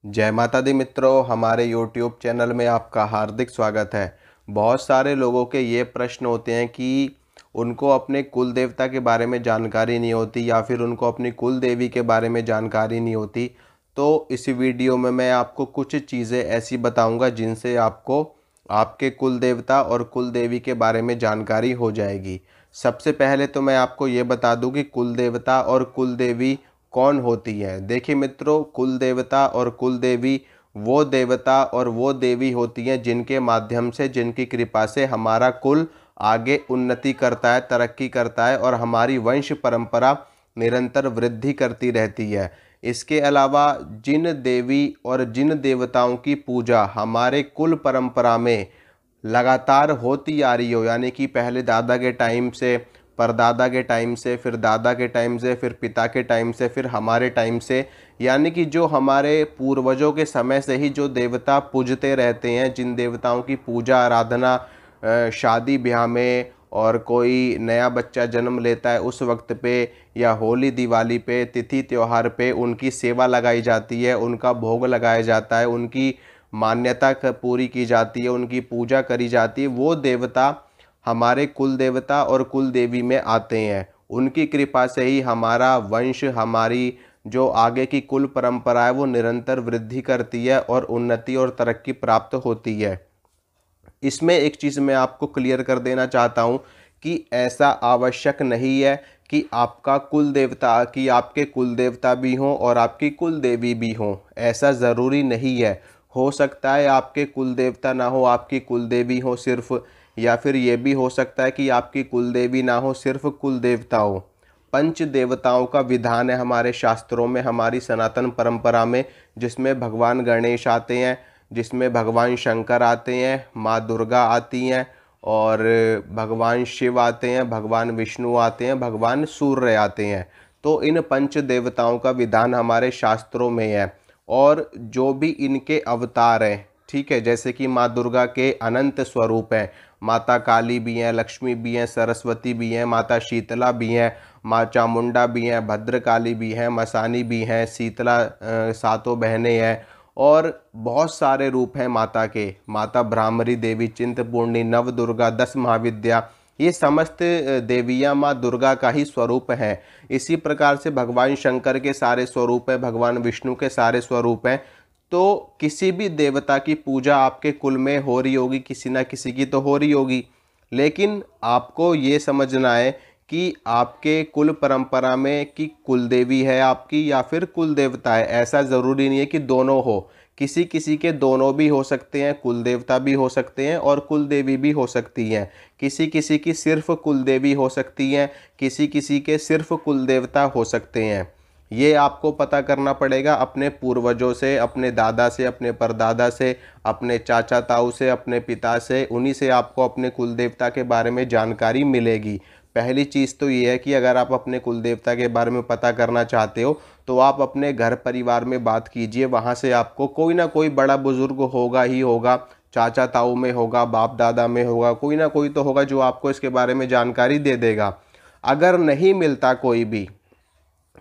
जय माता दी मित्रों, हमारे YouTube चैनल में आपका हार्दिक स्वागत है। बहुत सारे लोगों के ये प्रश्न होते हैं कि उनको अपने कुल देवता के बारे में जानकारी नहीं होती या फिर उनको अपनी कुल देवी के बारे में जानकारी नहीं होती। तो इस वीडियो में मैं आपको कुछ चीज़ें ऐसी बताऊंगा जिनसे आपको आपके कुल देवता और कुल देवी के बारे में जानकारी हो जाएगी। सबसे पहले तो मैं आपको ये बता दूं कि कुल देवता और कुल देवी कौन होती है। देखिए मित्रों, कुल देवता और कुल देवी वो देवता और वो देवी होती हैं जिनके माध्यम से, जिनकी कृपा से हमारा कुल आगे उन्नति करता है, तरक्की करता है और हमारी वंश परंपरा निरंतर वृद्धि करती रहती है। इसके अलावा जिन देवी और जिन देवताओं की पूजा हमारे कुल परंपरा में लगातार होती आ रही हो, यानी कि पहले दादा के टाइम से, परदादा के टाइम से, फिर दादा के टाइम से, फिर पिता के टाइम से, फिर हमारे टाइम से, यानी कि जो हमारे पूर्वजों के समय से ही जो देवता पूजते रहते हैं, जिन देवताओं की पूजा आराधना शादी ब्याह में और कोई नया बच्चा जन्म लेता है उस वक्त पे, या होली दिवाली पे, तिथि त्योहार पे उनकी सेवा लगाई जाती है, उनका भोग लगाया जाता है, उनकी मान्यता पूरी की जाती है, उनकी पूजा करी जाती है, वो देवता हमारे कुल देवता और कुल देवी में आते हैं। उनकी कृपा से ही हमारा वंश, हमारी जो आगे की कुल परंपरा है वो निरंतर वृद्धि करती है और उन्नति और तरक्की प्राप्त होती है। इसमें एक चीज़ मैं आपको क्लियर कर देना चाहता हूँ कि ऐसा आवश्यक नहीं है कि आपका कुल देवता, कि आपके कुल देवता भी हों और आपकी कुल देवी भी हों। ऐसा ज़रूरी नहीं है। हो सकता है आपके कुल देवता ना हो, आपकी कुल देवी हो सिर्फ, या फिर ये भी हो सकता है कि आपकी कुल देवी ना हो, सिर्फ कुल देवता हो। पंच देवताओं का विधान है हमारे शास्त्रों में, हमारी सनातन परंपरा में, जिसमें भगवान गणेश आते हैं, जिसमें भगवान शंकर आते हैं, माँ दुर्गा आती हैं और भगवान शिव आते हैं, भगवान विष्णु आते हैं, भगवान सूर्य आते हैं। तो इन पंच देवताओं का विधान हमारे शास्त्रों में है। और जो भी इनके अवतार हैं, ठीक है, जैसे कि माँ दुर्गा के अनंत स्वरूप हैं, माता काली भी हैं, लक्ष्मी भी हैं, सरस्वती भी हैं, माता शीतला भी हैं, माँ चामुंडा भी हैं, भद्रकाली भी हैं, मसानी भी हैं, शीतला सातों बहनें हैं और बहुत सारे रूप हैं माता के। माता भ्रामरी देवी, चिंतपूर्णी, नव दुर्गा, 10 महाविद्या, ये समस्त देवियाँ माँ दुर्गा का ही स्वरूप हैं। इसी प्रकार से भगवान शंकर के सारे स्वरूप हैं, भगवान विष्णु के सारे स्वरूप हैं। तो किसी भी देवता की पूजा आपके कुल में हो रही होगी, किसी ना किसी की तो हो रही होगी, लेकिन आपको ये समझना है कि आपके कुल परंपरा में कि कुल देवी है आपकी या फिर कुल देवता है। ऐसा ज़रूरी नहीं है कि दोनों हो, किसी किसी के दोनों भी हो सकते हैं, कुल देवता भी हो सकते हैं और कुल देवी भी हो सकती हैं। किसी किसी की सिर्फ कुल देवी हो सकती हैं, किसी किसी के सिर्फ कुल देवता हो सकते हैं। ये आपको पता करना पड़ेगा अपने पूर्वजों से, अपने दादा से, अपने परदादा से, अपने चाचा ताऊ से, अपने पिता से, उन्हीं से आपको अपने कुल देवता के बारे में जानकारी मिलेगी। पहली चीज़ तो ये है कि अगर आप अपने कुल देवता के बारे में पता करना चाहते हो तो आप अपने घर परिवार में बात कीजिए, वहाँ से आपको कोई ना कोई बड़ा बुजुर्ग होगा ही होगा, चाचा ताऊ में होगा, बाप दादा में होगा, कोई ना कोई तो होगा जो आपको इसके बारे में जानकारी दे देगा। अगर नहीं मिलता कोई भी,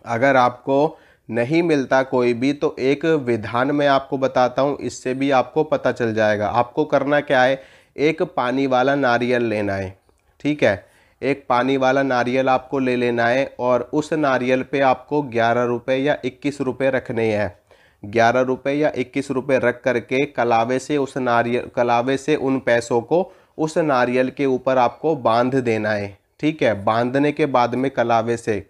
अगर आपको नहीं मिलता कोई भी, तो एक विधान मैं आपको बताता हूँ, इससे भी आपको पता चल जाएगा। आपको करना क्या है, एक पानी वाला नारियल लेना है, ठीक है, एक पानी वाला नारियल आपको ले लेना है और उस नारियल पे आपको 11 रुपये या 21 रुपये रखने हैं। 11 रुपये या 21 रुपये रख करके कलावे से उस नारियल, कलावे से उन पैसों को उस नारियल के ऊपर आपको बांध देना है, ठीक है। बांधने के बाद में कलावे से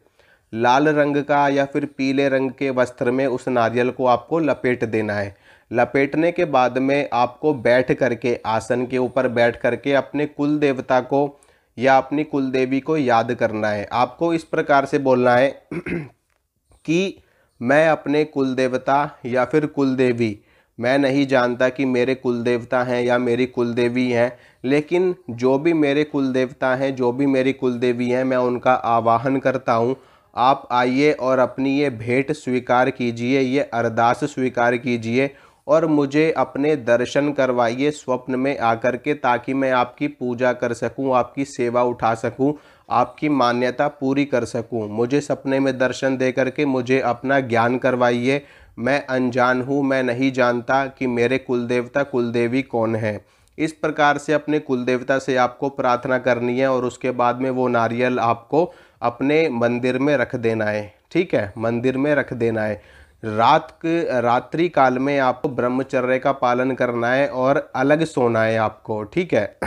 लाल रंग का या फिर पीले रंग के वस्त्र में उस नारियल को आपको लपेट देना है। लपेटने के बाद में आपको बैठ करके, आसन के ऊपर बैठ करके अपने कुल देवता को या अपनी कुल देवी को याद करना है। आपको इस प्रकार से बोलना है कि मैं अपने कुल देवता या फिर कुल देवी, मैं नहीं जानता कि मेरे कुल देवता हैं या मेरी कुल देवी हैं, लेकिन जो भी मेरे कुल देवता हैं, जो भी मेरी कुल देवी हैं, मैं उनका आवाहन करता हूँ। आप आइए और अपनी ये भेंट स्वीकार कीजिए, ये अरदास स्वीकार कीजिए और मुझे अपने दर्शन करवाइए स्वप्न में आकर के, ताकि मैं आपकी पूजा कर सकूं, आपकी सेवा उठा सकूं, आपकी मान्यता पूरी कर सकूं। मुझे सपने में दर्शन दे करके मुझे अपना ज्ञान करवाइए, मैं अनजान हूँ, मैं नहीं जानता कि मेरे कुल देवता कुल देवी कौन है। इस प्रकार से अपने कुल देवता से आपको प्रार्थना करनी है और उसके बाद में वो नारियल आपको अपने मंदिर में रख देना है। ठीक है, मंदिर में रख देना है। रात्रि काल में आपको ब्रह्मचर्य का पालन करना है और अलग सोना है आपको। ठीक है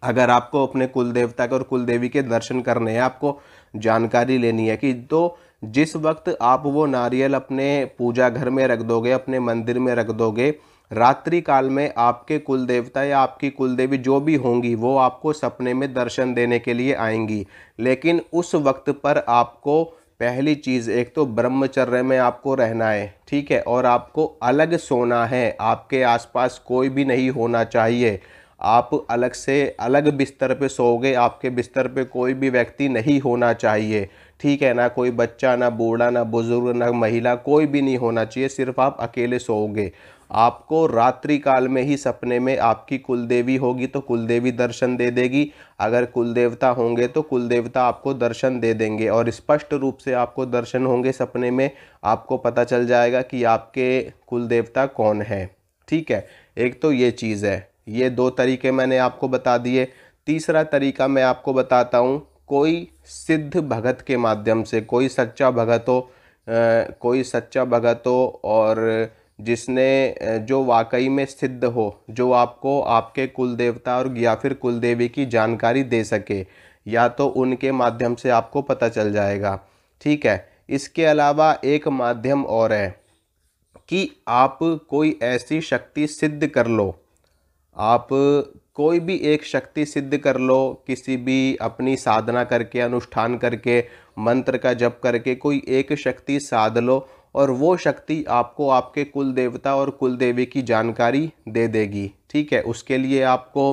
अगर आपको अपने कुल देवता के और कुल देवी के दर्शन करने हैं, आपको जानकारी लेनी है कि तो जिस वक्त आप वो नारियल अपने पूजा घर में रख दोगे, अपने मंदिर में रख दोगे, रात्रि काल में आपके कुल देवता या आपकी कुल देवी जो भी होंगी वो आपको सपने में दर्शन देने के लिए आएंगी। लेकिन उस वक्त पर आपको पहली चीज़, एक तो ब्रह्मचर्य में आपको रहना है। ठीक है, और आपको अलग सोना है, आपके आसपास कोई भी नहीं होना चाहिए। आप अलग से अलग बिस्तर पे सोओगे, आपके बिस्तर पे कोई भी व्यक्ति नहीं होना चाहिए। ठीक है, ना कोई बच्चा, ना बूढ़ा, ना बुजुर्ग, ना महिला, कोई भी नहीं होना चाहिए, सिर्फ आप अकेले सोओगे। आपको रात्रि काल में ही सपने में आपकी कुल देवी होगी तो कुल देवी दर्शन दे देगी, अगर कुल देवता होंगे तो कुल देवता आपको दर्शन दे देंगे और स्पष्ट रूप से आपको दर्शन होंगे सपने में। आपको पता चल जाएगा कि आपके कुल देवता कौन है। ठीक है, एक तो ये चीज़ है। ये दो तरीके मैंने आपको बता दिए। तीसरा तरीका मैं आपको बताता हूँ, कोई सिद्ध भगत के माध्यम से, कोई सच्चा भगत हो और जिसने जो वाकई में सिद्ध हो, जो आपको आपके कुल देवता और या फिर कुल देवी की जानकारी दे सके, या तो उनके माध्यम से आपको पता चल जाएगा। ठीक है, इसके अलावा एक माध्यम और है कि आप कोई ऐसी शक्ति सिद्ध कर लो, आप कोई भी एक शक्ति सिद्ध कर लो, किसी भी अपनी साधना करके, अनुष्ठान करके, मंत्र का जप करके कोई एक शक्ति साध लो और वो शक्ति आपको आपके कुल देवता और कुल देवी की जानकारी दे देगी। ठीक है, उसके लिए आपको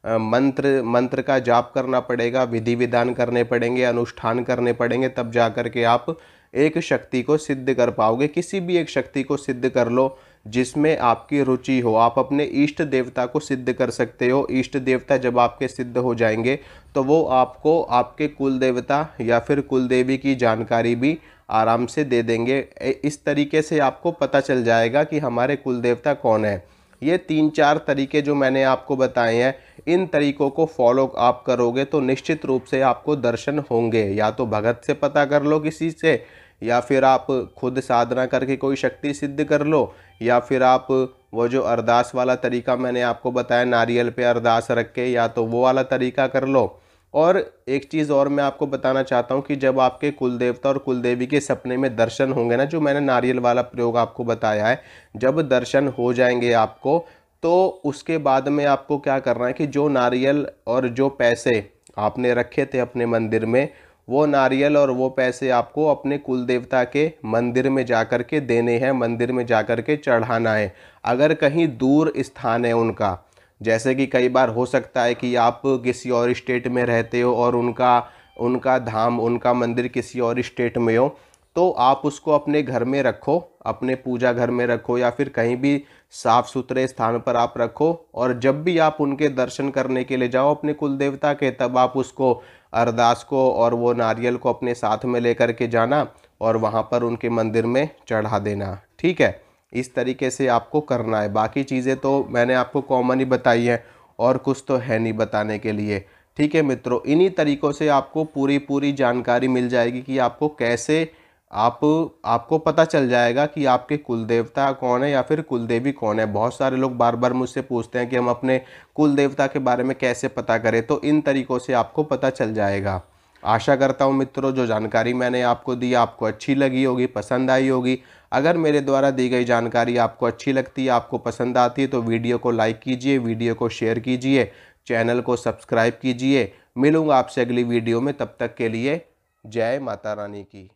मंत्र का जाप करना पड़ेगा, विधि विधान करने पड़ेंगे, अनुष्ठान करने पड़ेंगे, तब जा कर के आप एक शक्ति को सिद्ध कर पाओगे। किसी भी एक शक्ति को सिद्ध कर लो जिसमें आपकी रुचि हो। आप अपने इष्ट देवता को सिद्ध कर सकते हो। इष्ट देवता जब आपके सिद्ध हो जाएंगे तो वो आपको आपके कुल देवता या फिर कुल देवी की जानकारी भी आराम से दे देंगे। इस तरीके से आपको पता चल जाएगा कि हमारे कुल देवता कौन है। ये 3-4 तरीके जो मैंने आपको बताए हैं, इन तरीकों को फॉलो आप करोगे तो निश्चित रूप से आपको दर्शन होंगे। या तो भगत से पता कर लो किसी से, या फिर आप खुद साधना करके कोई शक्ति सिद्ध कर लो, या फिर आप वो जो अरदास वाला तरीका मैंने आपको बताया, नारियल पे अरदास रख के, या तो वो वाला तरीका कर लो। और एक चीज़ और मैं आपको बताना चाहता हूँ कि जब आपके कुल देवता और कुल देवी के सपने में दर्शन होंगे ना, जो मैंने नारियल वाला प्रयोग आपको बताया है, जब दर्शन हो जाएंगे आपको, तो उसके बाद में आपको क्या करना है कि जो नारियल और जो पैसे आपने रखे थे अपने मंदिर में, वो नारियल और वो पैसे आपको अपने कुल देवता के मंदिर में जाकर के देने हैं, मंदिर में जाकर के चढ़ाना है। अगर कहीं दूर स्थान है उनका, जैसे कि कई बार हो सकता है कि आप किसी और स्टेट में रहते हो और उनका धाम, उनका मंदिर किसी और स्टेट में हो, तो आप उसको अपने घर में रखो, अपने पूजा घर में रखो, या फिर कहीं भी साफ सुथरे स्थान पर आप रखो। और जब भी आप उनके दर्शन करने के लिए जाओ अपने कुल देवता के, तब आप उसको अरदास को और वो नारियल को अपने साथ में लेकर के जाना और वहाँ पर उनके मंदिर में चढ़ा देना। ठीक है, इस तरीके से आपको करना है। बाकी चीज़ें तो मैंने आपको कॉमन ही बताई है और कुछ तो है नहीं बताने के लिए। ठीक है मित्रों, इन्हीं तरीक़ों से आपको पूरी जानकारी मिल जाएगी कि आपको कैसे आपको पता चल जाएगा कि आपके कुल देवता कौन है या फिर कुल देवी कौन है। बहुत सारे लोग बार बार मुझसे पूछते हैं कि हम अपने कुल देवता के बारे में कैसे पता करें, तो इन तरीक़ों से आपको पता चल जाएगा। आशा करता हूँ मित्रों, जो जानकारी मैंने आपको दी आपको अच्छी लगी होगी, पसंद आई होगी। अगर मेरे द्वारा दी गई जानकारी आपको अच्छी लगती है, आपको पसंद आती है, तो वीडियो को लाइक कीजिए, वीडियो को शेयर कीजिए, चैनल को सब्सक्राइब कीजिए। मिलूँगा आपसे अगली वीडियो में, तब तक के लिए जय माता रानी की।